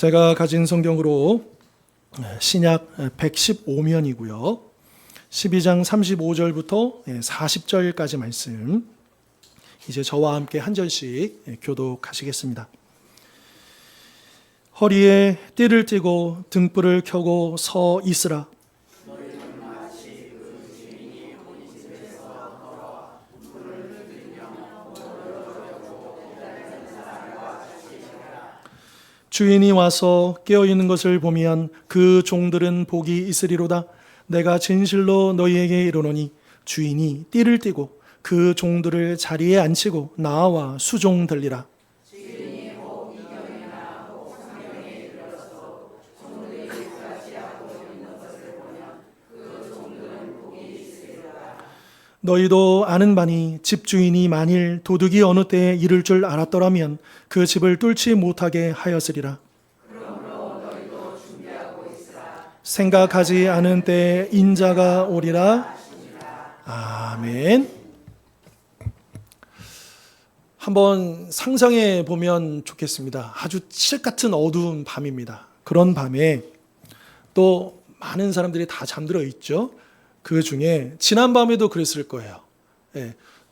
제가 가진 성경으로 신약 115면이고요. 12장 35절부터 40절까지 말씀, 이제 저와 함께 한 절씩 교독하시겠습니다. 허리에 띠를 띠고 등불을 켜고 서 있으라. 주인이 와서 깨어있는 것을 보면 그 종들은 복이 있으리로다. 내가 진실로 너희에게 이르노니 주인이 띠를 띠고 그 종들을 자리에 앉히고 나와 수종들리라. 너희도 아는 바니 집주인이 만일 도둑이 어느 때에 이를 줄 알았더라면 그 집을 뚫지 못하게 하였으리라. 생각하지 않은 때에 인자가 오리라. 아멘. 한번 상상해 보면 좋겠습니다. 아주 칠흑 같은 어두운 밤입니다. 그런 밤에 또 많은 사람들이 다 잠들어 있죠. 그 중에 지난 밤에도 그랬을 거예요.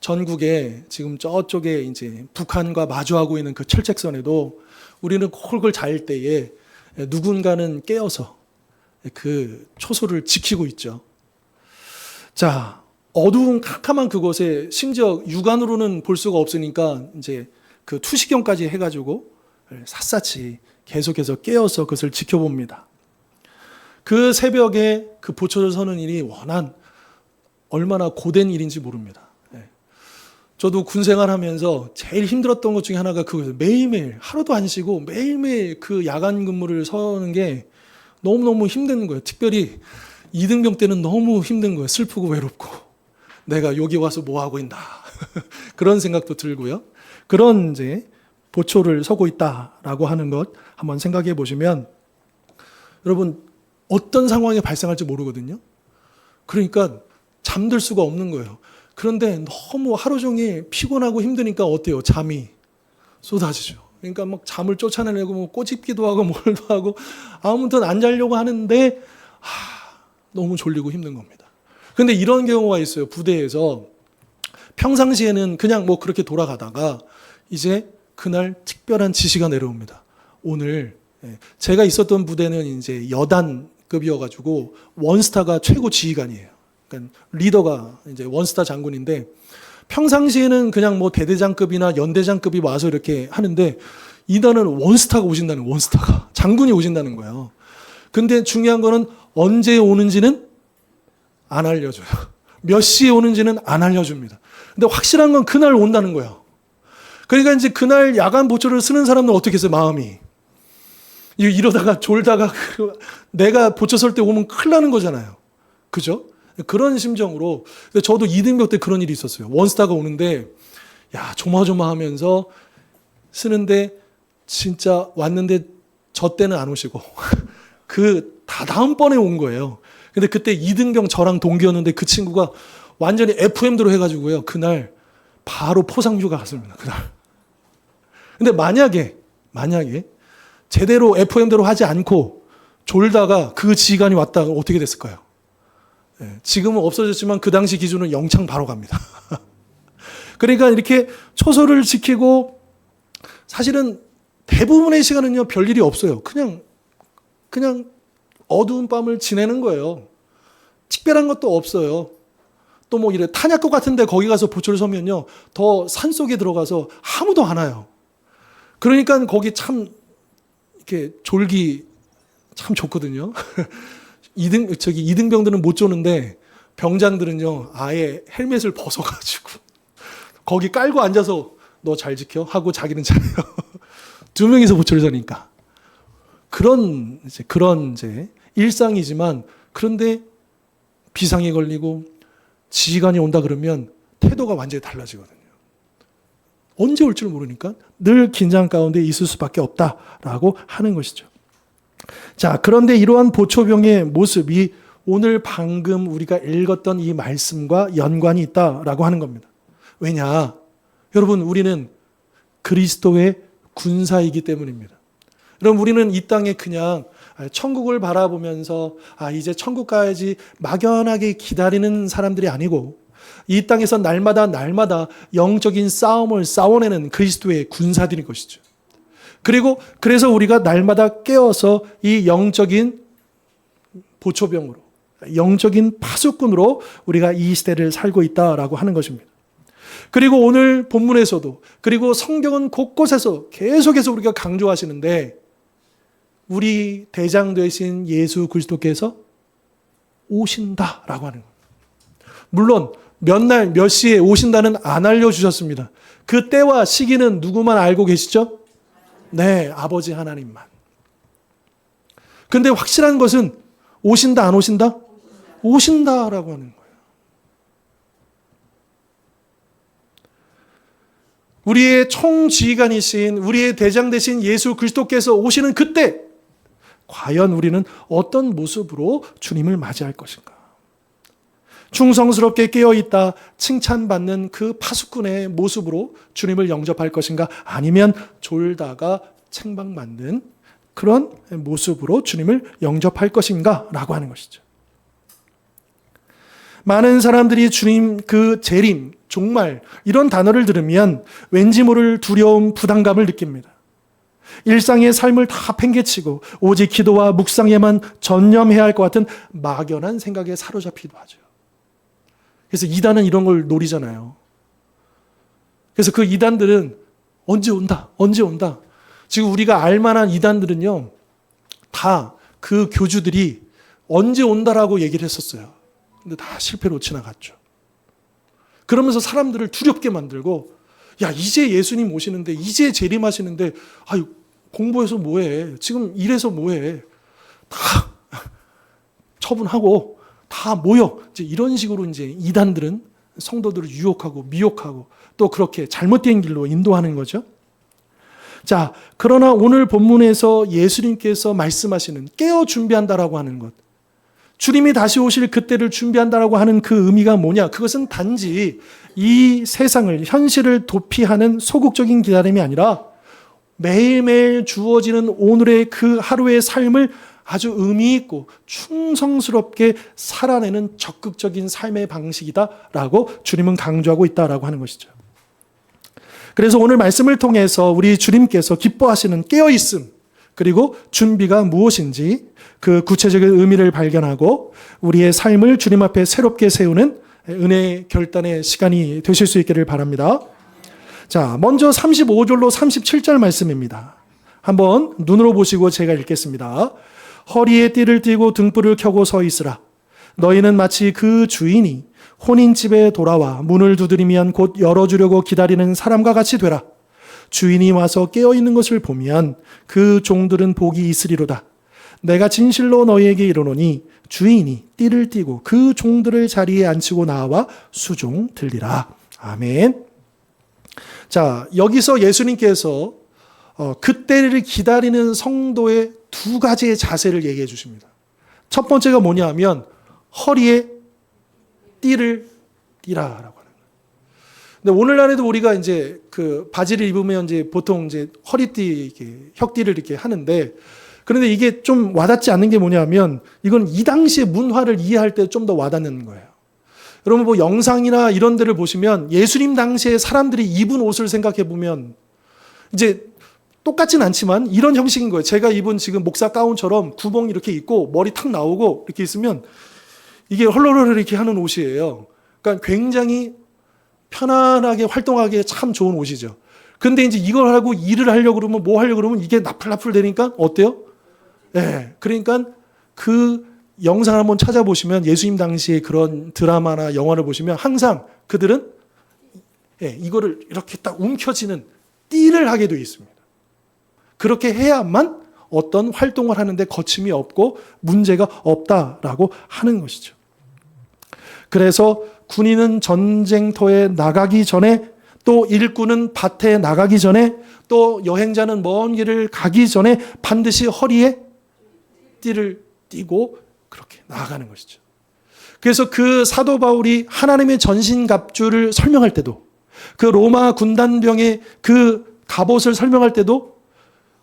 전국에 지금 저쪽에 이제 북한과 마주하고 있는 그 철책선에도 우리는 홀걸 잘 때에 누군가는 깨어서 그 초소를 지키고 있죠. 자, 어두운 캄캄한 그곳에 심지어 육안으로는 볼 수가 없으니까 이제 그 투시경까지 해가지고 샅샅이 계속해서 깨어서 그것을 지켜봅니다. 그 새벽에 그 보초를 서는 일이 얼마나 고된 일인지 모릅니다. 저도 군 생활하면서 제일 힘들었던 것 중에 하나가 그거예요. 매일매일 하루도 안 쉬고 매일매일 그 야간 근무를 서는 게 너무너무 힘든 거예요. 특별히 이등병 때는 너무 힘든 거예요. 슬프고 외롭고 내가 여기 와서 뭐 하고 있나 그런 생각도 들고요. 그런 이제 보초를 서고 있다라고 하는 것 한번 생각해 보시면, 여러분 어떤 상황이 발생할지 모르거든요. 그러니까 잠들 수가 없는 거예요. 그런데 너무 하루 종일 피곤하고 힘드니까 어때요? 잠이 쏟아지죠. 그러니까 막 잠을 쫓아내려고 뭐 꼬집기도 하고 뭘도 하고 아무튼 안 자려고 하는데 너무 졸리고 힘든 겁니다. 그런데 이런 경우가 있어요. 부대에서 평상시에는 그냥 뭐 그렇게 돌아가다가 이제 그날 특별한 지시가 내려옵니다. 오늘 제가 있었던 부대는 이제 여단급이어가지고 원스타가 최고 지휘관이에요. 그러니까 리더가 이제 원스타 장군인데 평상시에는 그냥 뭐 대대장급이나 연대장급이 와서 이렇게 하는데 이단은 원스타가 오신다는 거예요. 원스타가 장군이 오신다는 거예요. 근데 중요한 거는 언제 오는지는 안 알려줘요. 몇 시에 오는지는 안 알려줍니다. 근데 확실한 건 그날 온다는 거예요. 그러니까 이제 그날 야간 보초를 쓰는 사람은 어떻게 했어요? 마음이 이러다가 졸다가 내가 보초 설 때 오면 큰일 나는 거잖아요. 그죠? 그런 심정으로. 저도 이등병 때 그런 일이 있었어요. 원스타가 오는데 조마조마하면서 쓰는데 진짜 왔는데 저 때는 안 오시고 다음번에 온 거예요. 근데 그때 이등병 저랑 동기였는데 그 친구가 완전히 FM대로 해가지고요. 그날 바로 포상휴가 갔습니다. 그날. 근데 만약에 제대로 FM대로 하지 않고 졸다가 그 지휘관이 왔다가 어떻게 됐을까요? 지금은 없어졌지만 그 당시 기준은 영창 바로 갑니다. 그러니까 이렇게 초소를 지키고 사실은 대부분의 시간은요 별일이 없어요. 그냥 어두운 밤을 지내는 거예요. 특별한 것도 없어요. 또 뭐 이래 탄약고 같은데 거기 가서 보초를 서면요 더 산속에 들어가서 아무도 안 와요. 그러니까 거기 참 이렇게 졸기 참 좋거든요. 이등병들은 못 조는데 병장들은요 아예 헬멧을 벗어가지고 거기 깔고 앉아서 너 잘 지켜 하고 자기는 자요. 두 명이서 보초를 서니까 그런 이제 일상이지만, 그런데 비상이 걸리고 지휘관이 온다 그러면 태도가 완전히 달라지거든요. 언제 올 줄 모르니까 늘 긴장 가운데 있을 수밖에 없다라고 하는 것이죠. 자, 그런데 이러한 보초병의 모습이 오늘 방금 우리가 읽었던 이 말씀과 연관이 있다라고 하는 겁니다. 왜냐? 여러분, 우리는 그리스도의 군사이기 때문입니다. 그럼 우리는 이 땅에 그냥 천국을 바라보면서 이제 천국 가야지 막연하게 기다리는 사람들이 아니고 이 땅에서 날마다 영적인 싸움을 싸워내는 그리스도의 군사들인 것이죠. 그리고 그래서 우리가 날마다 깨어서 이 영적인 보초병으로, 영적인 파수꾼으로 우리가 이 시대를 살고 있다라고 하는 것입니다. 그리고 오늘 본문에서도, 그리고 성경은 곳곳에서 계속해서 우리가 강조하시는데, 우리 대장 되신 예수 그리스도께서 오신다라고 하는 겁니다. 물론 몇 날 몇 시에 오신다는 안 알려주셨습니다. 그 때와 시기는 누구만 알고 계시죠? 네, 아버지 하나님만. 근데 확실한 것은 오신다 안 오신다? 오신다라고 하는 거예요. 우리의 총지휘관이신, 우리의 대장 되신 예수 그리스도께서 오시는 그때 과연 우리는 어떤 모습으로 주님을 맞이할 것인가? 충성스럽게 깨어있다 칭찬받는 그 파수꾼의 모습으로 주님을 영접할 것인가? 아니면 졸다가 책망받는 그런 모습으로 주님을 영접할 것인가? 라고 하는 것이죠. 많은 사람들이 주님 그 재림, 종말 이런 단어를 들으면 왠지 모를 두려움, 부담감을 느낍니다. 일상의 삶을 다 팽개치고 오직 기도와 묵상에만 전념해야 할 것 같은 막연한 생각에 사로잡히기도 하죠. 그래서 이단은 이런 걸 노리잖아요. 그래서 그 이단들은 언제 온다, 언제 온다. 지금 우리가 알만한 이단들은요, 다 그 교주들이 언제 온다라고 얘기를 했었어요. 근데 다 실패로 지나갔죠. 그러면서 사람들을 두렵게 만들고, 야, 이제 예수님 오시는데, 이제 재림하시는데, 아유, 공부해서 뭐해? 지금 일해서 뭐해? 다 처분하고, 다 모여. 이제 이런 식으로 이제 이단들은 성도들을 유혹하고 미혹하고 또 그렇게 잘못된 길로 인도하는 거죠. 자, 그러나 오늘 본문에서 예수님께서 말씀하시는 깨어 준비한다라고 하는 것, 주님이 다시 오실 그때를 준비한다라고 하는 그 의미가 뭐냐? 그것은 단지 이 세상을, 현실을 도피하는 소극적인 기다림이 아니라 매일매일 주어지는 오늘의 그 하루의 삶을 아주 의미 있고 충성스럽게 살아내는 적극적인 삶의 방식이다라고 주님은 강조하고 있다라고 하는 것이죠. 그래서 오늘 말씀을 통해서 우리 주님께서 기뻐하시는 깨어있음, 그리고 준비가 무엇인지 그 구체적인 의미를 발견하고 우리의 삶을 주님 앞에 새롭게 세우는 은혜의 결단의 시간이 되실 수 있기를 바랍니다. 자, 먼저 35절로 37절 말씀입니다. 한번 눈으로 보시고 제가 읽겠습니다. 허리에 띠를 띠고 등불을 켜고 서 있으라. 너희는 마치 그 주인이 혼인집에 돌아와 문을 두드리면 곧 열어주려고 기다리는 사람과 같이 되라. 주인이 와서 깨어있는 것을 보면 그 종들은 복이 있으리로다. 내가 진실로 너희에게 이르노니 주인이 띠를 띠고 그 종들을 자리에 앉히고 나와 수종 들리라. 아멘. 자, 여기서 예수님께서 그때를 기다리는 성도의 두 가지의 자세를 얘기해 주십니다. 첫 번째가 뭐냐 하면 허리에 띠를 띠라라고 하는 거예요. 근데 오늘날에도 우리가 이제 그 바지를 입으면 이제 보통 이제 허리띠, 이렇게 혁띠를 이렇게 하는데, 그런데 이게 좀 와닿지 않는 게 뭐냐면 이건 이 당시의 문화를 이해할 때 좀 더 와닿는 거예요. 여러분 뭐 영상이나 이런 데를 보시면 예수님 당시에 사람들이 입은 옷을 생각해 보면 이제 똑같진 않지만 이런 형식인 거예요. 제가 입은 지금 목사 가운처럼 구멍 이렇게 있고 머리 탁 나오고 이렇게 있으면 이게 헐렁헐렁 이렇게 하는 옷이에요. 그러니까 굉장히 편안하게 활동하기에 참 좋은 옷이죠. 근데 이제 이걸 하고 일을 하려고 그러면 뭐 하려고 그러면 이게 나풀나풀 되니까 어때요? 예. 그러니까 그 영상을 한번 찾아보시면 예수님 당시에 그런 드라마나 영화를 보시면 항상 그들은 이거를 이렇게 딱 움켜쥐는 띠를 하게 되어 있습니다. 그렇게 해야만 어떤 활동을 하는데 거침이 없고 문제가 없다라고 하는 것이죠. 그래서 군인은 전쟁터에 나가기 전에, 또 일꾼은 밭에 나가기 전에, 또 여행자는 먼 길을 가기 전에 반드시 허리에 띠를 띠고 그렇게 나아가는 것이죠. 그래서 그 사도 바울이 하나님의 전신갑주를 설명할 때도, 그 로마 군단병의 그 갑옷을 설명할 때도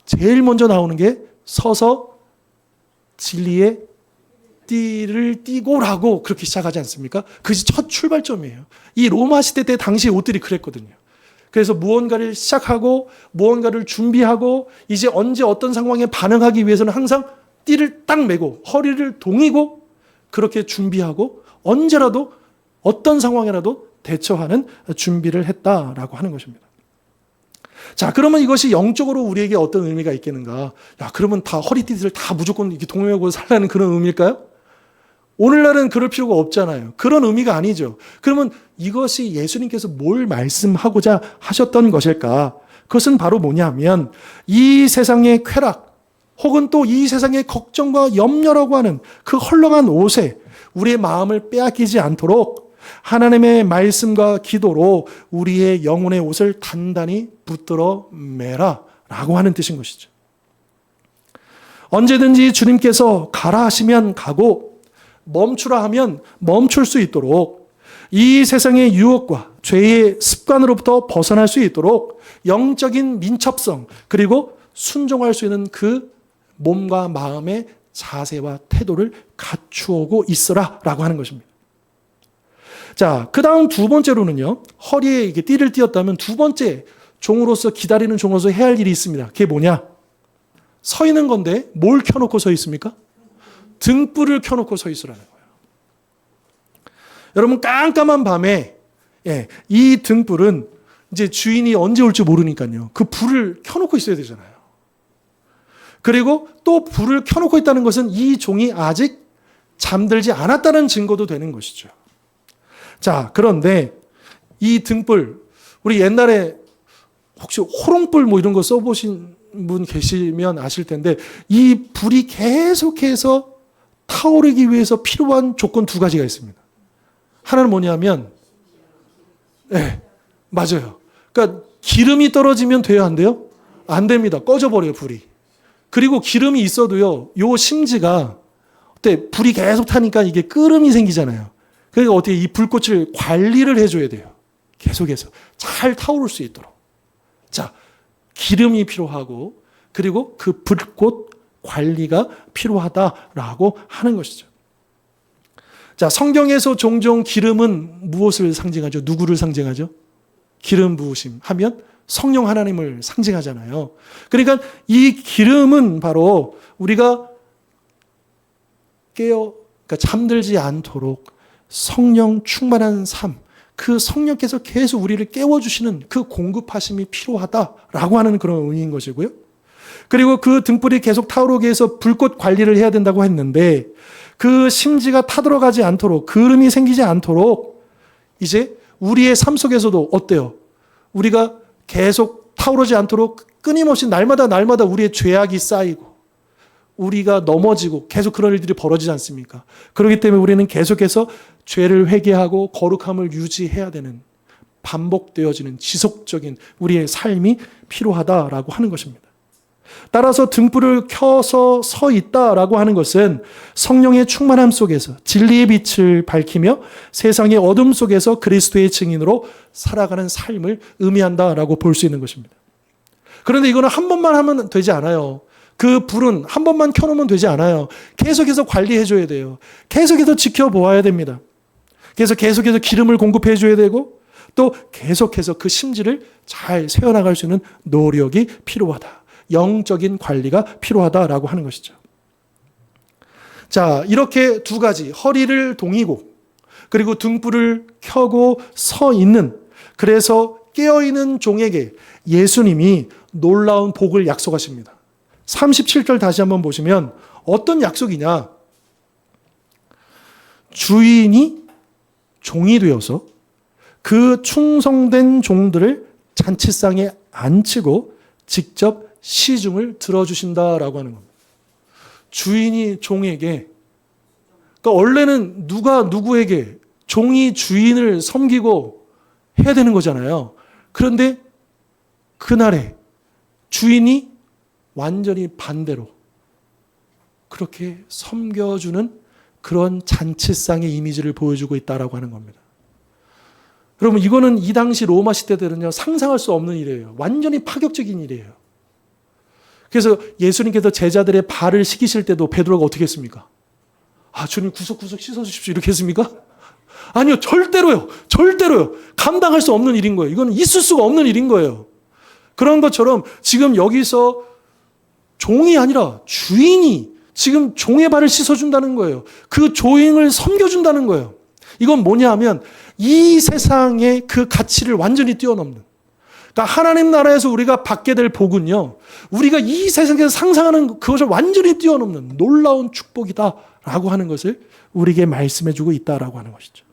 제일 먼저 나오는 게 서서 진리의 띠를 띠고라고 그렇게 시작하지 않습니까? 그것이 첫 출발점이에요. 이 로마 시대 때 당시 옷들이 그랬거든요. 그래서 무언가를 시작하고 무언가를 준비하고 이제 언제 어떤 상황에 반응하기 위해서는 항상 띠를 딱 메고 허리를 동이고 그렇게 준비하고 언제라도 어떤 상황이라도 대처하는 준비를 했다라고 하는 것입니다. 자, 그러면 이것이 영적으로 우리에게 어떤 의미가 있겠는가? 야, 그러면 다 허리띠를 다 무조건 이렇게 동여매고 살라는 그런 의미일까요? 오늘날은 그럴 필요가 없잖아요. 그런 의미가 아니죠. 그러면 이것이 예수님께서 뭘 말씀하고자 하셨던 것일까? 그것은 바로 뭐냐면 이 세상의 쾌락 혹은 또 이 세상의 걱정과 염려라고 하는 그 헐렁한 옷에 우리의 마음을 빼앗기지 않도록 하나님의 말씀과 기도로 우리의 영혼의 옷을 단단히 붙들어 매라 라고 하는 뜻인 것이죠. 언제든지 주님께서 가라 하시면 가고 멈추라 하면 멈출 수 있도록 이 세상의 유혹과 죄의 습관으로부터 벗어날 수 있도록 영적인 민첩성 그리고 순종할 수 있는 그 몸과 마음의 자세와 태도를 갖추고 있어라 라고 하는 것입니다. 자, 그 다음 두 번째로는요, 허리에 이게 띠를 띄었다면 두 번째 종으로서 기다리는 종으로서 해야 할 일이 있습니다. 그게 뭐냐? 서 있는 건데 뭘 켜놓고 서 있습니까? 등불을 켜놓고 서 있으라는 거예요. 여러분, 깜깜한 밤에 이 등불은 이제 주인이 언제 올지 모르니까요. 그 불을 켜놓고 있어야 되잖아요. 그리고 또 불을 켜놓고 있다는 것은 이 종이 아직 잠들지 않았다는 증거도 되는 것이죠. 자, 그런데 이 등불, 우리 옛날에 혹시 호롱불 뭐 이런 거 써보신 분 계시면 아실 텐데 이 불이 계속해서 타오르기 위해서 필요한 조건 두 가지가 있습니다. 하나는 뭐냐면, 맞아요. 그러니까 기름이 떨어지면 돼요, 안 돼요? 안 됩니다. 꺼져버려요, 불이. 그리고 기름이 있어도요, 요 심지가 어때? 불이 계속 타니까 이게 끓음이 생기잖아요. 그러니까 어떻게 이 불꽃을 관리를 해줘야 돼요. 계속해서 잘 타오를 수 있도록. 자, 기름이 필요하고 그리고 그 불꽃 관리가 필요하다라고 하는 것이죠. 자, 성경에서 종종 기름은 무엇을 상징하죠? 누구를 상징하죠? 기름 부으심 하면 성령 하나님을 상징하잖아요. 그러니까 이 기름은 바로 우리가 그러니까 잠들지 않도록 성령 충만한 삶, 그 성령께서 계속 우리를 깨워주시는 그 공급하심이 필요하다라고 하는 그런 의미인 것이고요. 그리고 그 등불이 계속 타오르기 위해서 불꽃 관리를 해야 된다고 했는데 그 심지가 타들어가지 않도록, 그름이 생기지 않도록 이제 우리의 삶 속에서도 어때요? 우리가 계속 타오르지 않도록 끊임없이 날마다 우리의 죄악이 쌓이고 우리가 넘어지고 계속 그런 일들이 벌어지지 않습니까? 그렇기 때문에 우리는 계속해서 죄를 회개하고 거룩함을 유지해야 되는 반복되어지는 지속적인 우리의 삶이 필요하다라고 하는 것입니다. 따라서 등불을 켜서 서 있다라고 하는 것은 성령의 충만함 속에서 진리의 빛을 밝히며 세상의 어둠 속에서 그리스도의 증인으로 살아가는 삶을 의미한다라고 볼 수 있는 것입니다. 그런데 이거는 한 번만 하면 되지 않아요. 그 불은 한 번만 켜놓으면 되지 않아요. 계속해서 관리해줘야 돼요. 계속해서 지켜보아야 됩니다. 그래서 계속해서 기름을 공급해줘야 되고 또 계속해서 그 심지를 잘 세워나갈 수 있는 노력이 필요하다. 영적인 관리가 필요하다라고 하는 것이죠. 자, 이렇게 두 가지, 허리를 동이고 그리고 등불을 켜고 서 있는, 그래서 깨어있는 종에게 예수님이 놀라운 복을 약속하십니다. 37절 다시 한번 보시면 어떤 약속이냐? 주인이 종이 되어서 그 충성된 종들을 잔치상에 앉히고 직접 시중을 들어주신다라고 하는 겁니다. 주인이 종에게, 그러니까 원래는 누가 누구에게, 종이 주인을 섬기고 해야 되는 거잖아요. 그런데 그날에 주인이 완전히 반대로 그렇게 섬겨주는 그런 잔치상의 이미지를 보여주고 있다라고 하는 겁니다. 여러분, 이거는 이 당시 로마 시대들은요 상상할 수 없는 일이에요. 완전히 파격적인 일이에요. 그래서 예수님께서 제자들의 발을 씻기실 때도 베드로가 어떻게 했습니까? 주님 구석구석 씻어주십시오 이렇게 했습니까? 아니요, 절대로요. 절대로요. 감당할 수 없는 일인 거예요. 이건 있을 수가 없는 일인 거예요. 그런 것처럼 지금 여기서 종이 아니라 주인이 지금 종의 발을 씻어준다는 거예요. 그 종을 섬겨준다는 거예요. 이건 뭐냐 하면 이 세상의 그 가치를 완전히 뛰어넘는, 그러니까 하나님 나라에서 우리가 받게 될 복은요, 우리가 이 세상에서 상상하는 그것을 완전히 뛰어넘는 놀라운 축복이다라고 하는 것을 우리에게 말씀해주고 있다라고 하는 것이죠.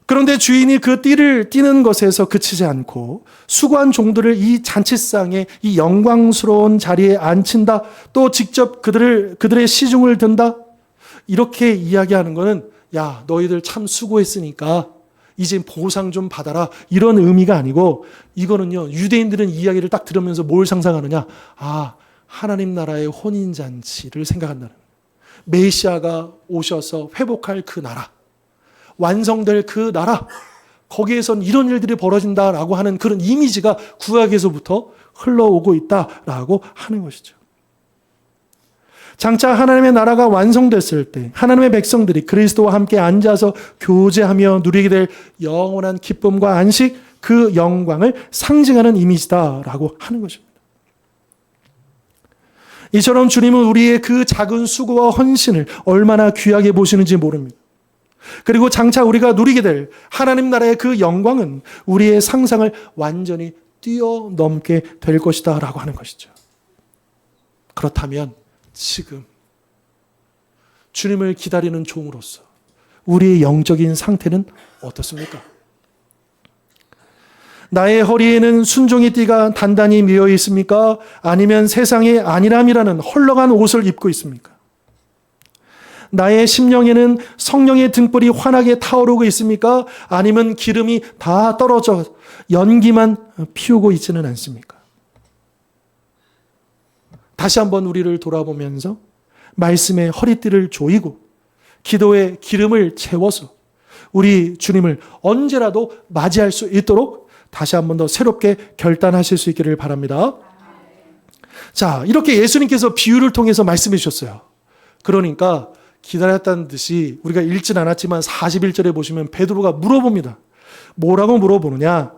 그런데 주인이 그 띠를 띠는 것에서 그치지 않고 수고한 종들을 이 잔치상에 이 영광스러운 자리에 앉힌다. 또 직접 그들의 시중을 든다. 이렇게 이야기하는 것은 야, 너희들 참 수고했으니까 이제 보상 좀 받아라. 이런 의미가 아니고, 이거는요, 유대인들은 이 이야기를 딱 들으면서 뭘 상상하느냐? 하나님 나라의 혼인잔치를 생각한다는, 메시아가 오셔서 회복할 그 나라, 완성될 그 나라, 거기에선 이런 일들이 벌어진다라고 하는 그런 이미지가 구약에서부터 흘러오고 있다라고 하는 것이죠. 장차 하나님의 나라가 완성됐을 때 하나님의 백성들이 그리스도와 함께 앉아서 교제하며 누리게 될 영원한 기쁨과 안식, 그 영광을 상징하는 이미지다라고 하는 것입니다. 이처럼 주님은 우리의 그 작은 수고와 헌신을 얼마나 귀하게 보시는지 모릅니다. 그리고 장차 우리가 누리게 될 하나님 나라의 그 영광은 우리의 상상을 완전히 뛰어넘게 될 것이다 라고 하는 것이죠. 그렇다면 지금 주님을 기다리는 종으로서 우리의 영적인 상태는 어떻습니까? 나의 허리에는 순종의 띠가 단단히 미어 있습니까? 아니면 세상의 안일함이라는 헐렁한 옷을 입고 있습니까? 나의 심령에는 성령의 등불이 환하게 타오르고 있습니까? 아니면 기름이 다 떨어져 연기만 피우고 있지는 않습니까? 다시 한번 우리를 돌아보면서 말씀의 허리띠를 조이고 기도의 기름을 채워서 우리 주님을 언제라도 맞이할 수 있도록 다시 한번 더 새롭게 결단하실 수 있기를 바랍니다. 자, 이렇게 예수님께서 비유를 통해서 말씀해 주셨어요. 그러니까 기다렸다는 듯이 우리가 읽진 않았지만 41절에 보시면 베드로가 물어봅니다. 뭐라고 물어보느냐?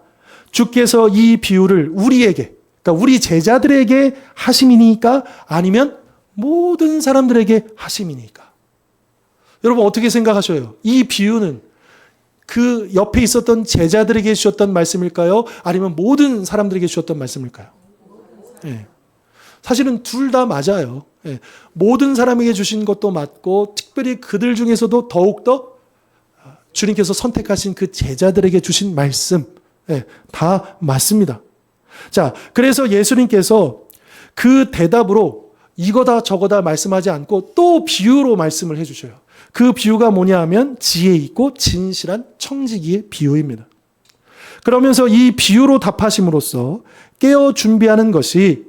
주께서 이 비유를 우리에게, 그러니까 우리 제자들에게 하심이니까 아니면 모든 사람들에게 하심이니까? 여러분 어떻게 생각하셔요? 이 비유는 그 옆에 있었던 제자들에게 주셨던 말씀일까요? 아니면 모든 사람들에게 주셨던 말씀일까요? 네. 사실은 둘 다 맞아요. 네. 모든 사람에게 주신 것도 맞고 특별히 그들 중에서도 더욱더 주님께서 선택하신 그 제자들에게 주신 말씀, 네. 다 맞습니다. 자, 그래서 예수님께서 그 대답으로 이거다 저거다 말씀하지 않고 또 비유로 말씀을 해주셔요. 그 비유가 뭐냐 하면 지혜 있고 진실한 청지기의 비유입니다. 그러면서 이 비유로 답하심으로써 깨어 준비하는 것이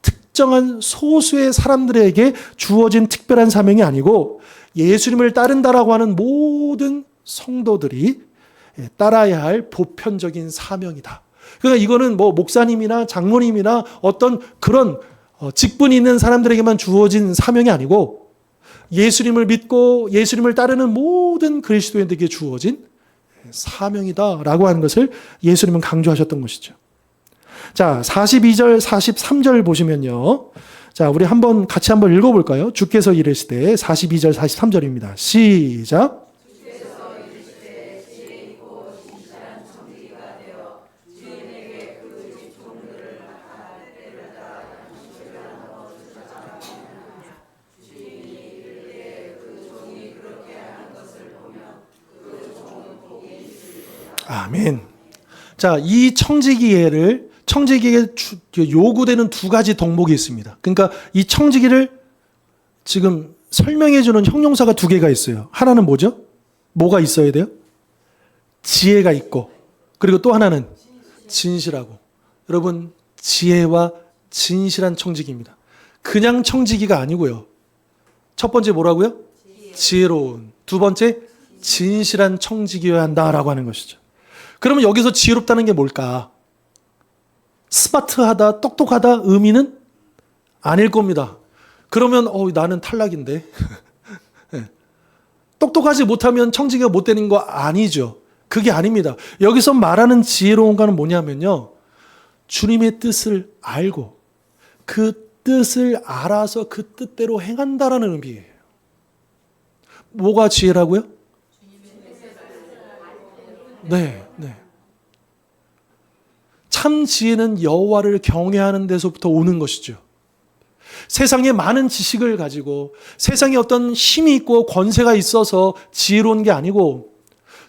특정한 소수의 사람들에게 주어진 특별한 사명이 아니고 예수님을 따른다라고 하는 모든 성도들이 따라야 할 보편적인 사명이다. 그러니까 이거는 뭐 목사님이나 장로님이나 어떤 그런 직분이 있는 사람들에게만 주어진 사명이 아니고 예수님을 믿고 예수님을 따르는 모든 그리스도인들에게 주어진 사명이다라고 하는 것을 예수님은 강조하셨던 것이죠. 자, 42절, 43절 보시면요. 자, 우리 같이 한번 읽어볼까요? 주께서 이르시되 42절, 43절입니다. 시작. 아멘. 자, 이 청지기에게 요구되는 두 가지 덕목이 있습니다. 그러니까 이 청지기를 지금 설명해주는 형용사가 두 개가 있어요. 하나는 뭐죠? 뭐가 있어야 돼요? 지혜가 있고, 그리고 또 하나는 진실하고. 여러분, 지혜와 진실한 청지기입니다. 그냥 청지기가 아니고요. 첫 번째 뭐라고요? 지혜로운. 두 번째, 진실한 청지기여야 한다라고 하는 것이죠. 그러면 여기서 지혜롭다는 게 뭘까? 스마트하다, 똑똑하다 의미는 아닐 겁니다. 그러면 나는 탈락인데. 네. 똑똑하지 못하면 청지기가 못 되는 거 아니죠. 그게 아닙니다. 여기서 말하는 지혜로운 거는 뭐냐면요. 주님의 뜻을 알고 그 뜻을 알아서 그 뜻대로 행한다라는 의미예요. 뭐가 지혜라고요? 네, 네. 참 지혜는 여호와를 경외하는 데서부터 오는 것이죠. 세상에 많은 지식을 가지고 세상에 어떤 힘이 있고 권세가 있어서 지혜로운 게 아니고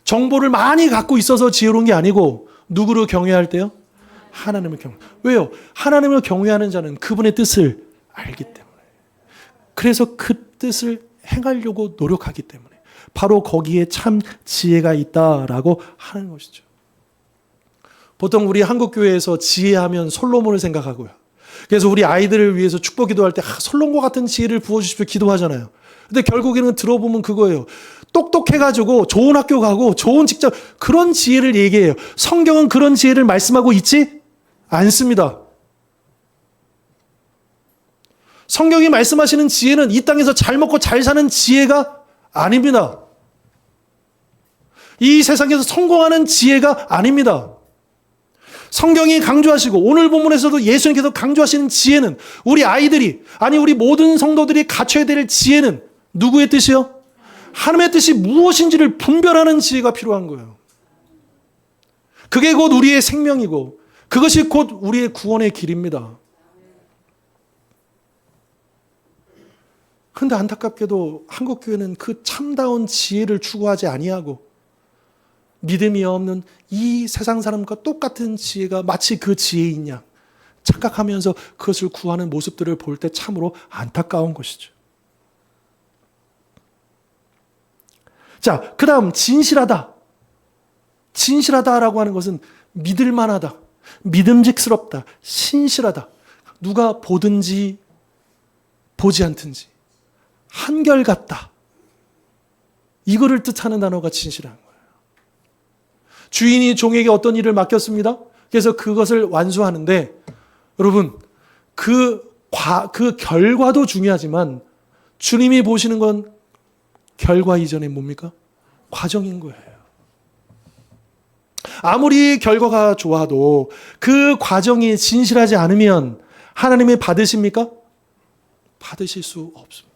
정보를 많이 갖고 있어서 지혜로운 게 아니고 누구를 경외할 때요? 하나님을 경외. 왜요? 하나님을 경외하는 자는 그분의 뜻을 알기 때문에. 그래서 그 뜻을 행하려고 노력하기 때문에 바로 거기에 참 지혜가 있다라고 하는 것이죠. 보통 우리 한국교회에서 지혜하면 솔로몬을 생각하고요. 그래서 우리 아이들을 위해서 축복 기도할 때 솔로몬과 같은 지혜를 부어주십시오 기도하잖아요. 근데 결국에는 들어보면 그거예요. 똑똑해가지고 좋은 학교 가고 좋은 직장 그런 지혜를 얘기해요. 성경은 그런 지혜를 말씀하고 있지 않습니다. 성경이 말씀하시는 지혜는 이 땅에서 잘 먹고 잘 사는 지혜가 아닙니다. 이 세상에서 성공하는 지혜가 아닙니다. 성경이 강조하시고 오늘 본문에서도 예수님께서 강조하시는 지혜는 우리 아이들이 아니 우리 모든 성도들이 갖춰야 될 지혜는 누구의 뜻이요? 하나님의 뜻이 무엇인지를 분별하는 지혜가 필요한 거예요. 그게 곧 우리의 생명이고 그것이 곧 우리의 구원의 길입니다. 그런데 안타깝게도 한국교회는 그 참다운 지혜를 추구하지 아니하고 믿음이 없는 이 세상 사람과 똑같은 지혜가 마치 그 지혜인 양 착각하면서 그것을 구하는 모습들을 볼 때 참으로 안타까운 것이죠. 자, 그 다음 진실하다. 진실하다라고 하는 것은 믿을만하다, 믿음직스럽다, 신실하다. 누가 보든지 보지 않든지 한결같다. 이거를 뜻하는 단어가 진실한 거예요. 주인이 종에게 어떤 일을 맡겼습니다. 그래서 그것을 완수하는데 여러분 그 결과도 중요하지만 주님이 보시는 건 결과 이전에 뭡니까? 과정인 거예요. 아무리 결과가 좋아도 그 과정이 진실하지 않으면 하나님이 받으십니까? 받으실 수 없습니다.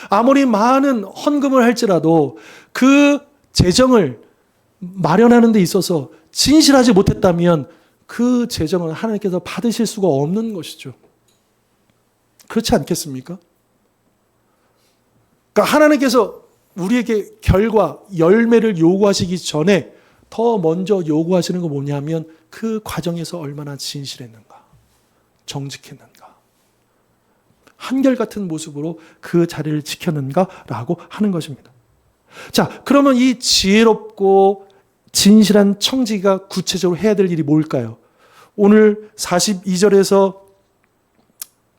아무리 많은 헌금을 할지라도 그 재정을 마련하는 데 있어서 진실하지 못했다면 그 재정은 하나님께서 받으실 수가 없는 것이죠. 그렇지 않겠습니까? 그러니까 하나님께서 우리에게 결과, 열매를 요구하시기 전에 더 먼저 요구하시는 건 뭐냐면 그 과정에서 얼마나 진실했는가, 정직했는가, 한결같은 모습으로 그 자리를 지켰는가라고 하는 것입니다. 자, 그러면 이 지혜롭고 진실한 청지기가 구체적으로 해야 될 일이 뭘까요? 오늘 42절에서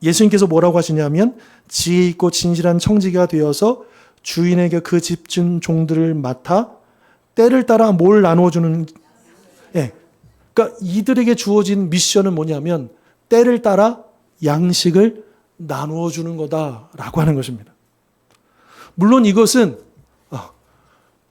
예수님께서 뭐라고 하시냐면 지혜 있고 진실한 청지기가 되어서 주인에게 그 집준 종들을 맡아 때를 따라 뭘 나누어주는, 그러니까 이들에게 주어진 미션은 뭐냐면 때를 따라 양식을 나누어주는 거다라고 하는 것입니다. 물론 이것은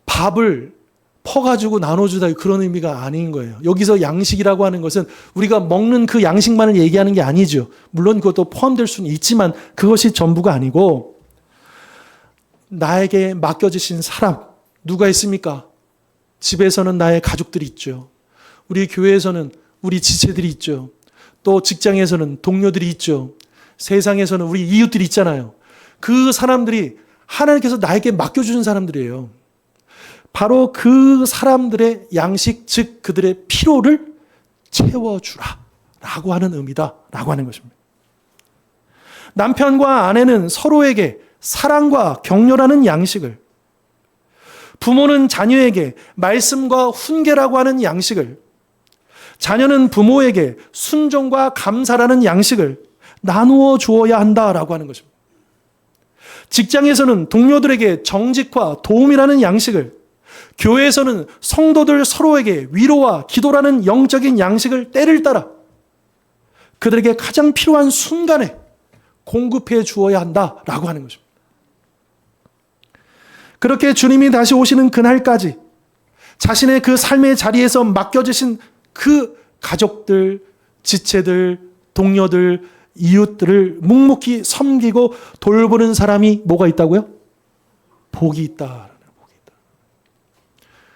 밥을 퍼가지고 나눠주다 그런 의미가 아닌 거예요. 여기서 양식이라고 하는 것은 우리가 먹는 그 양식만을 얘기하는 게 아니죠. 물론 그것도 포함될 수는 있지만 그것이 전부가 아니고 나에게 맡겨주신 사람 누가 있습니까? 집에서는 나의 가족들이 있죠. 우리 교회에서는 우리 지체들이 있죠. 또 직장에서는 동료들이 있죠. 세상에서는 우리 이웃들이 있잖아요. 그 사람들이 하나님께서 나에게 맡겨주신 사람들이에요. 바로 그 사람들의 양식, 즉 그들의 필요를 채워주라 라고 하는 의미다라고 하는 것입니다. 남편과 아내는 서로에게 사랑과 격려라는 양식을, 부모는 자녀에게 말씀과 훈계라고 하는 양식을, 자녀는 부모에게 순종과 감사라는 양식을 나누어 주어야 한다라고 하는 것입니다. 직장에서는 동료들에게 정직과 도움이라는 양식을, 교회에서는 성도들 서로에게 위로와 기도라는 영적인 양식을 때를 따라 그들에게 가장 필요한 순간에 공급해 주어야 한다라고 하는 것입니다. 그렇게 주님이 다시 오시는 그날까지 자신의 그 삶의 자리에서 맡겨주신 그 가족들, 지체들, 동료들, 이웃들을 묵묵히 섬기고 돌보는 사람이 뭐가 있다고요? 복이 있다. 복이 있다.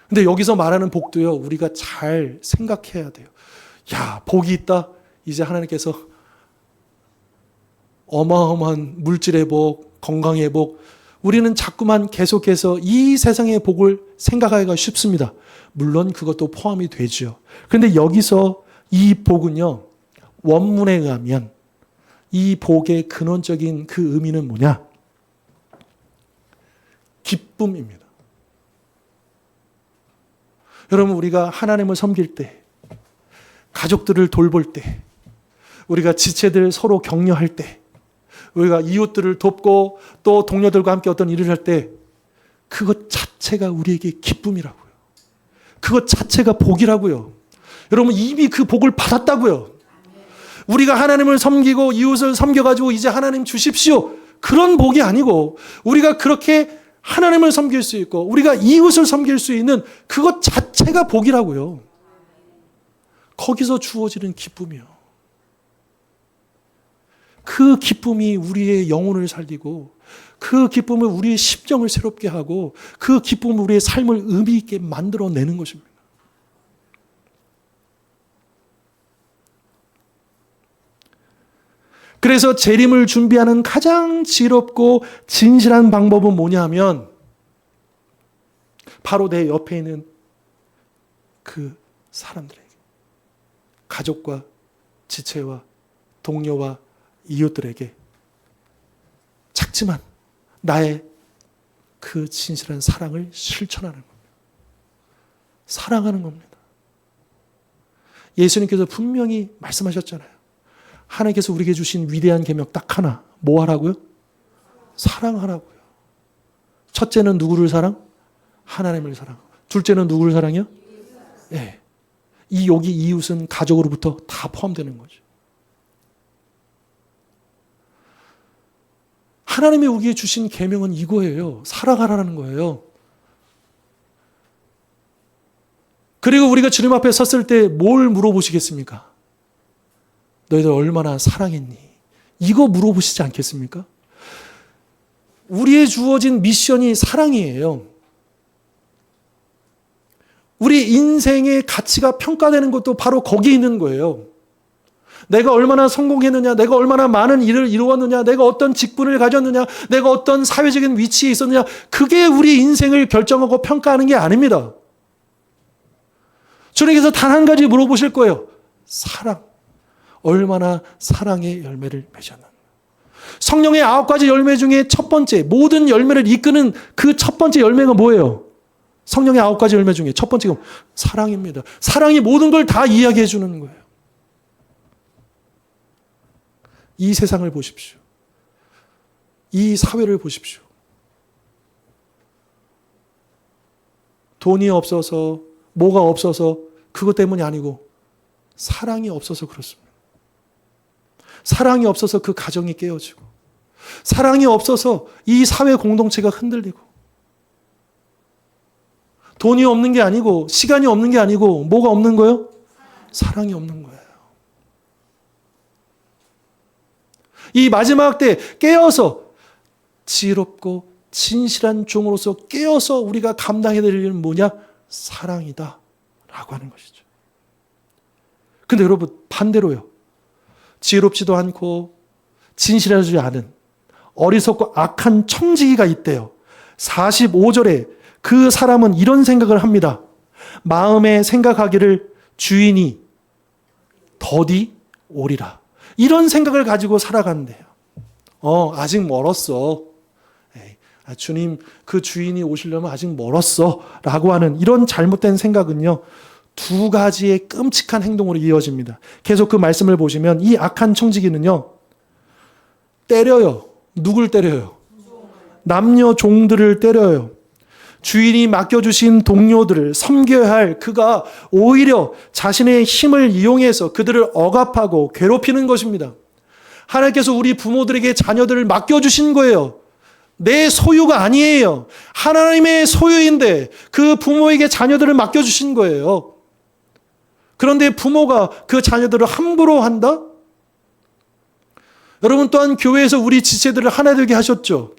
근데 여기서 말하는 복도요, 우리가 잘 생각해야 돼요. 야, 복이 있다. 이제 하나님께서 어마어마한 물질의 복, 건강의 복, 우리는 자꾸만 계속해서 이 세상의 복을 생각하기가 쉽습니다. 물론 그것도 포함이 되죠. 그런데 여기서 이 복은요, 원문에 의하면 이 복의 근원적인 그 의미는 뭐냐? 기쁨입니다. 여러분, 우리가 하나님을 섬길 때, 가족들을 돌볼 때, 우리가 지체들 서로 격려할 때, 우리가 이웃들을 돕고 또 동료들과 함께 어떤 일을 할 때 그것 자체가 우리에게 기쁨이라고요. 그것 자체가 복이라고요. 여러분, 이미 그 복을 받았다고요. 우리가 하나님을 섬기고 이웃을 섬겨가지고 이제 하나님 주십시오. 그런 복이 아니고 우리가 그렇게 하나님을 섬길 수 있고 우리가 이웃을 섬길 수 있는 그것 자체가 복이라고요. 거기서 주어지는 기쁨이요. 그 기쁨이 우리의 영혼을 살리고 그 기쁨은 우리의 심정을 새롭게 하고 그 기쁨은 우리의 삶을 의미 있게 만들어내는 것입니다. 그래서 재림을 준비하는 가장 지롭고 진실한 방법은 뭐냐 하면 바로 내 옆에 있는 그 사람들에게, 가족과 지체와 동료와 이웃들에게 작지만 나의 그 진실한 사랑을 실천하는 겁니다. 사랑하는 겁니다. 예수님께서 분명히 말씀하셨잖아요. 하나님께서 우리에게 주신 위대한 계명 딱 하나. 뭐 하라고요? 사랑하라고요. 첫째는 누구를 사랑? 하나님을 사랑. 둘째는 누구를 사랑해요? 네. 여기 이웃은 가족으로부터 다 포함되는 거죠. 하나님이 우리에게 주신 계명은 이거예요. 사랑하라는 거예요. 그리고 우리가 주님 앞에 섰을 때 뭘 물어보시겠습니까? 너희들 얼마나 사랑했니? 이거 물어보시지 않겠습니까? 우리의 주어진 미션이 사랑이에요. 우리 인생의 가치가 평가되는 것도 바로 거기 있는 거예요. 내가 얼마나 성공했느냐, 내가 얼마나 많은 일을 이루었느냐, 내가 어떤 직분을 가졌느냐, 내가 어떤 사회적인 위치에 있었느냐, 그게 우리 인생을 결정하고 평가하는 게 아닙니다. 주님께서 단 한 가지 물어보실 거예요. 사랑. 얼마나 사랑의 열매를 맺었나. 성령의 9가지 열매 중에 첫 번째, 모든 열매를 이끄는 그 첫 번째 열매가 뭐예요? 성령의 9가지 열매 중에 첫 번째가 사랑입니다. 사랑이 모든 걸 다 이야기해 주는 거예요. 이 세상을 보십시오. 이 사회를 보십시오. 돈이 없어서, 뭐가 없어서 그것 때문이 아니고 사랑이 없어서 그렇습니다. 사랑이 없어서 그 가정이 깨어지고, 사랑이 없어서 이 사회 공동체가 흔들리고, 돈이 없는 게 아니고, 시간이 없는 게 아니고, 뭐가 없는 거예요? 사랑이 없는 거예요. 이 마지막 때 깨어서 지혜롭고 진실한 종으로서 깨어서 우리가 감당해야 될 일은 뭐냐? 사랑이다 라고 하는 것이죠. 근데 여러분, 반대로요. 지혜롭지도 않고 진실하지 않은 어리석고 악한 청지기가 있대요. 45절에 그 사람은 이런 생각을 합니다. 마음에 생각하기를 주인이 더디 오리라. 이런 생각을 가지고 살아간대요. 아직 멀었어. 주님, 그 주인이 오시려면 아직 멀었어. 라고 하는 이런 잘못된 생각은요, 두 가지의 끔찍한 행동으로 이어집니다. 계속 그 말씀을 보시면 이 악한 청지기는요, 때려요. 누굴 때려요? 남녀 종들을 때려요. 주인이 맡겨주신 동료들을 섬겨야 할 그가 오히려 자신의 힘을 이용해서 그들을 억압하고 괴롭히는 것입니다. 하나님께서 우리 부모들에게 자녀들을 맡겨주신 거예요. 내 소유가 아니에요. 하나님의 소유인데 그 부모에게 자녀들을 맡겨주신 거예요. 그런데 부모가 그 자녀들을 함부로 한다? 여러분, 또한 교회에서 우리 지체들을 하나 되게 하셨죠.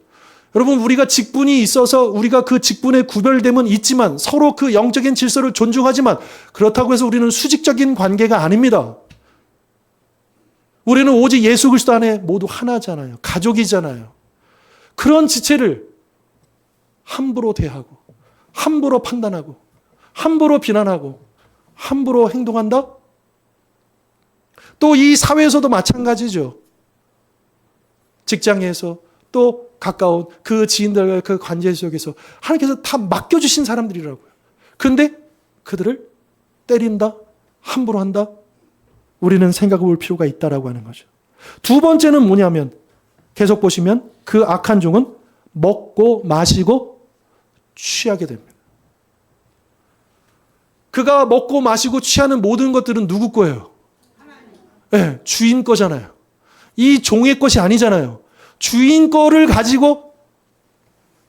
여러분, 우리가 직분이 있어서 우리가 그 직분의 구별됨은 있지만 서로 그 영적인 질서를 존중하지만 그렇다고 해서 우리는 수직적인 관계가 아닙니다. 우리는 오직 예수 그리스도 안에 모두 하나잖아요. 가족이잖아요. 그런 지체를 함부로 대하고 함부로 판단하고 함부로 비난하고 함부로 행동한다? 또 이 사회에서도 마찬가지죠. 직장에서 또 가까운 그 지인들과의 그 관계 속에서 하나님께서 다 맡겨주신 사람들이라고요. 그런데 그들을 때린다? 함부로 한다? 우리는 생각해 볼 필요가 있다라고 하는 거죠. 두 번째는 뭐냐면 계속 보시면 그 악한 종은 먹고 마시고 취하게 됩니다. 그가 먹고 마시고 취하는 모든 것들은 누구 거예요? 네, 주인 거잖아요. 이 종의 것이 아니잖아요. 주인 거를 가지고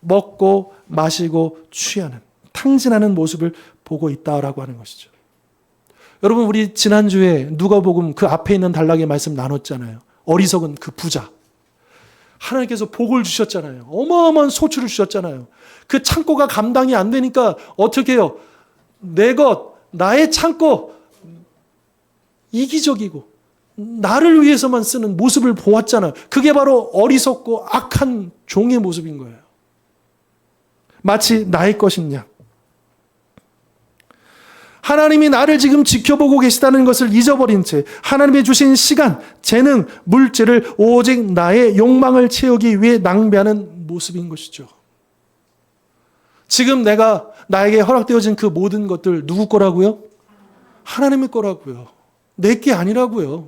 먹고 마시고 취하는, 탕진하는 모습을 보고 있다라고 하는 것이죠. 여러분, 우리 지난주에 누가복음 그 앞에 있는 단락의 말씀 나눴잖아요. 어리석은 그 부자. 하나님께서 복을 주셨잖아요. 어마어마한 소출을 주셨잖아요. 그 창고가 감당이 안 되니까 어떻게 해요? 내 것, 나의 창고, 이기적이고 나를 위해서만 쓰는 모습을 보았잖아요. 그게 바로 어리석고 악한 종의 모습인 거예요. 마치 나의 것인 양. 하나님이 나를 지금 지켜보고 계시다는 것을 잊어버린 채 하나님이 주신 시간, 재능, 물질을 오직 나의 욕망을 채우기 위해 낭비하는 모습인 것이죠. 지금 나에게 허락되어진 그 모든 것들 누구 거라고요? 하나님의 거라고요. 내 게 아니라고요.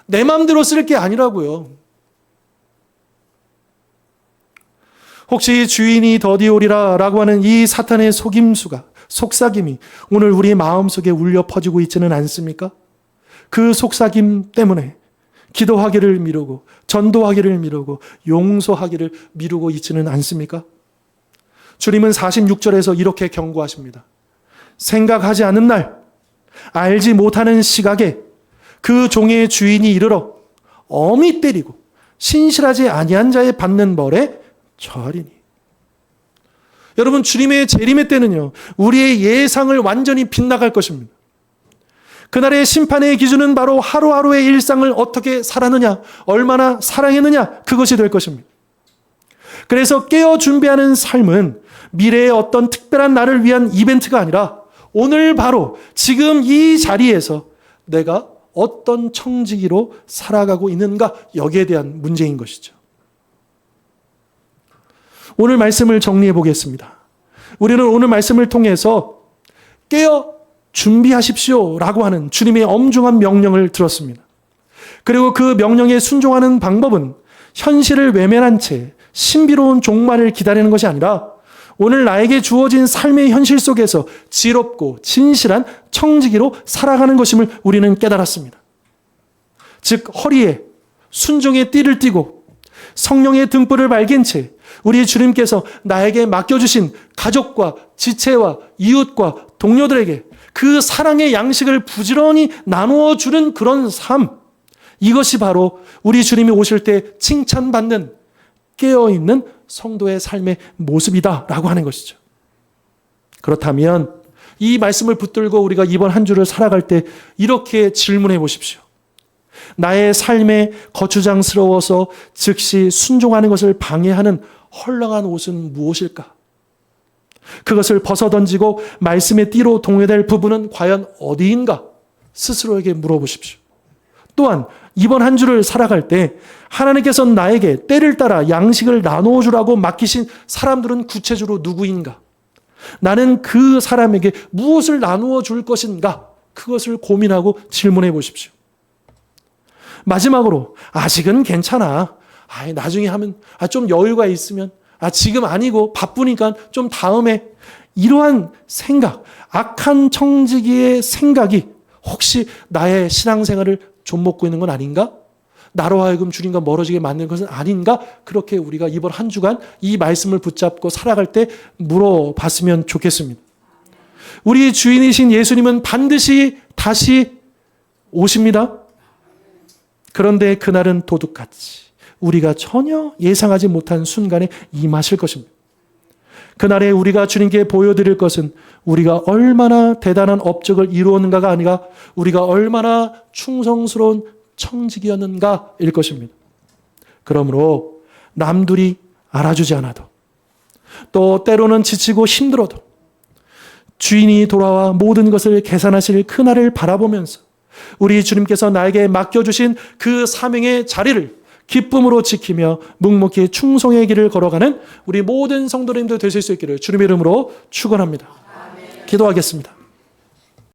내 마음대로 쓸 게 아니라고요. 혹시 주인이 더디오리라 라고 하는 이 사탄의 속삭임이 오늘 우리 마음속에 울려 퍼지고 있지는 않습니까? 그 속삭임 때문에 기도하기를 미루고 전도하기를 미루고 용서하기를 미루고 있지는 않습니까? 주님은 46절에서 이렇게 경고하십니다. 생각하지 않은 날, 알지 못하는 시각에 그 종의 주인이 이르러 엄히 때리고 신실하지 아니한 자의 받는 벌에 처하리니. 여러분, 주님의 재림의 때는요, 우리의 예상을 완전히 빗나갈 것입니다. 그날의 심판의 기준은 바로 하루하루의 일상을 어떻게 살았느냐, 얼마나 사랑했느냐, 그것이 될 것입니다. 그래서 깨어 준비하는 삶은 미래의 어떤 특별한 날을 위한 이벤트가 아니라 오늘 바로 지금 이 자리에서 내가 어떤 청지기로 살아가고 있는가, 여기에 대한 문제인 것이죠. 오늘 말씀을 정리해 보겠습니다. 우리는 오늘 말씀을 통해서 깨어 준비하십시오 라고 하는 주님의 엄중한 명령을 들었습니다. 그리고 그 명령에 순종하는 방법은 현실을 외면한 채 신비로운 종말을 기다리는 것이 아니라 오늘 나에게 주어진 삶의 현실 속에서 지롭고 진실한 청지기로 살아가는 것임을 우리는 깨달았습니다. 즉, 허리에 순종의 띠를 띠고 성령의 등불을 밝인 채 우리 주님께서 나에게 맡겨주신 가족과 지체와 이웃과 동료들에게 그 사랑의 양식을 부지런히 나누어 주는 그런 삶, 이것이 바로 우리 주님이 오실 때 칭찬받는 깨어있는 성도의 삶의 모습이다라고 하는 것이죠. 그렇다면 이 말씀을 붙들고 우리가 이번 한 주를 살아갈 때 이렇게 질문해 보십시오. 나의 삶에 거추장스러워서 즉시 순종하는 것을 방해하는 헐렁한 옷은 무엇일까? 그것을 벗어던지고 말씀의 띠로 동요될 부분은 과연 어디인가? 스스로에게 물어보십시오. 또한 이번 한 주를 살아갈 때 하나님께서 나에게 때를 따라 양식을 나누어 주라고 맡기신 사람들은 구체적으로 누구인가? 나는 그 사람에게 무엇을 나누어 줄 것인가? 그것을 고민하고 질문해 보십시오. 마지막으로 아직은 괜찮아. 나중에 하면 좀 여유가 있으면 지금 아니고 바쁘니까 좀 다음에, 이러한 생각, 악한 청지기의 생각이 혹시 나의 신앙생활을 좀먹고 있는 건 아닌가? 나로 하여금 주님과 멀어지게 만드는 것은 아닌가? 그렇게 우리가 이번 한 주간 이 말씀을 붙잡고 살아갈 때 물어봤으면 좋겠습니다. 우리 주인이신 예수님은 반드시 다시 오십니다. 그런데 그날은 도둑같이 우리가 전혀 예상하지 못한 순간에 임하실 것입니다. 그날에 우리가 주님께 보여드릴 것은 우리가 얼마나 대단한 업적을 이루었는가가 아니라 우리가 얼마나 충성스러운 청지기였는가일 것입니다. 그러므로 남들이 알아주지 않아도, 또 때로는 지치고 힘들어도 주인이 돌아와 모든 것을 계산하실 그날을 바라보면서 우리 주님께서 나에게 맡겨주신 그 사명의 자리를 기쁨으로 지키며 묵묵히 충성의 길을 걸어가는 우리 모든 성도님들 되실 수 있기를 주님의 이름으로 축원합니다. 기도하겠습니다.